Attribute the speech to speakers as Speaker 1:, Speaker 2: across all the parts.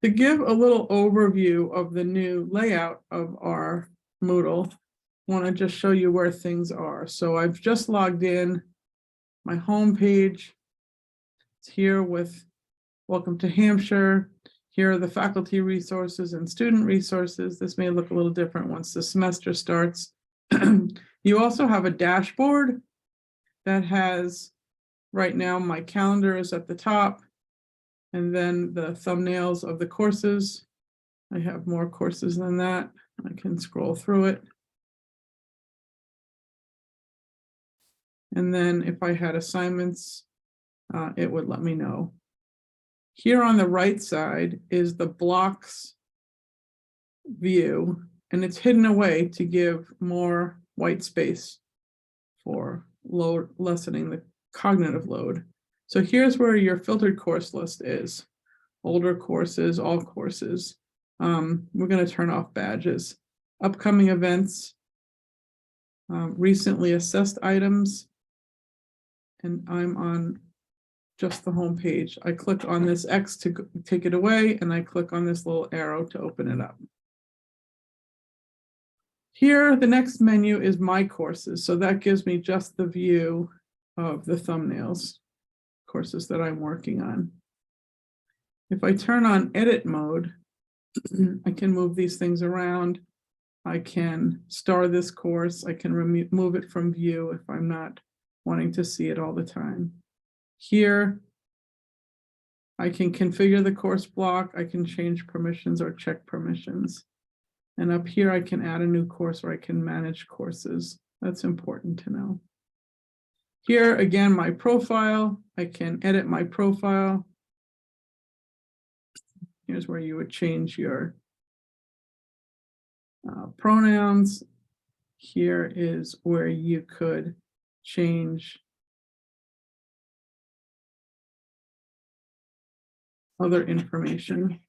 Speaker 1: To give a little overview of the new layout of our Moodle, I want to just show you where things are. So I've just logged in. My home page. It's here with Welcome to Hampshire. Here are the faculty resources and student resources. This may look a little different once the semester starts. You also have a dashboard that has, right now, my calendar is at the top, and then the thumbnails of the courses. I have more courses than that. I can scroll through it. And then if I had assignments, it would let me know. Here on the right side is the blocks view, and it's hidden away to give more white space for lessening the cognitive load. So here's where your filtered course list is. Older courses, all courses. We're going to turn off badges. Upcoming events, recently assessed items, and I'm on just the home page. I click on this X to take it away, and I click on this little arrow to open it up. Here, the next menu is my courses. So that gives me just the view of the thumbnails, courses that I'm working on. If I turn on edit mode, I can move these things around. I can star this course. I can remove it from view if I'm not wanting to see it all the time. Here, I can configure the course block. I can change permissions or check permissions. And up here, I can add a new course, or I can manage courses. That's important to know. Here, again, my profile. I can edit my profile. Here's where you would change your pronouns. Here is where you could change other information.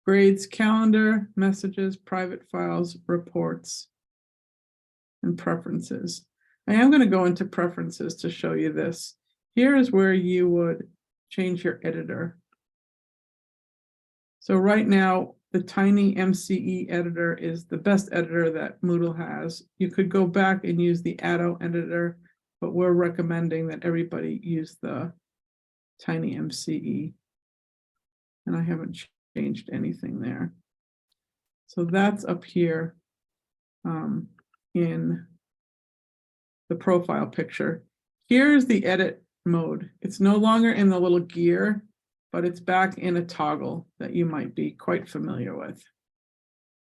Speaker 1: Grades, calendar, messages, private files, reports, and preferences. I am going to go into preferences to show you this. Here is where you would change your editor. So right now, the tiny MCE editor is the best editor that Moodle has. You could go back and use the Addo editor, but we're recommending that everybody use the tiny MCE. And I haven't changed anything there. So that's up here in the profile picture. Here's the edit mode. It's no longer in the little gear, but it's back in a toggle that you might be quite familiar with.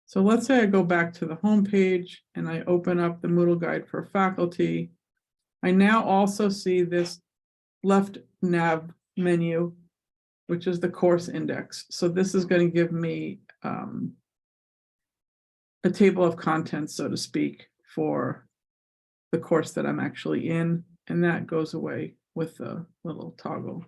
Speaker 1: So let's say I go back to the home page and I open up the Moodle Guide for Faculty. I now also see this left nav menu, which is the course index. So this is going to give me a table of contents, so to speak, for the course that I'm actually in, and that goes away with the little toggle.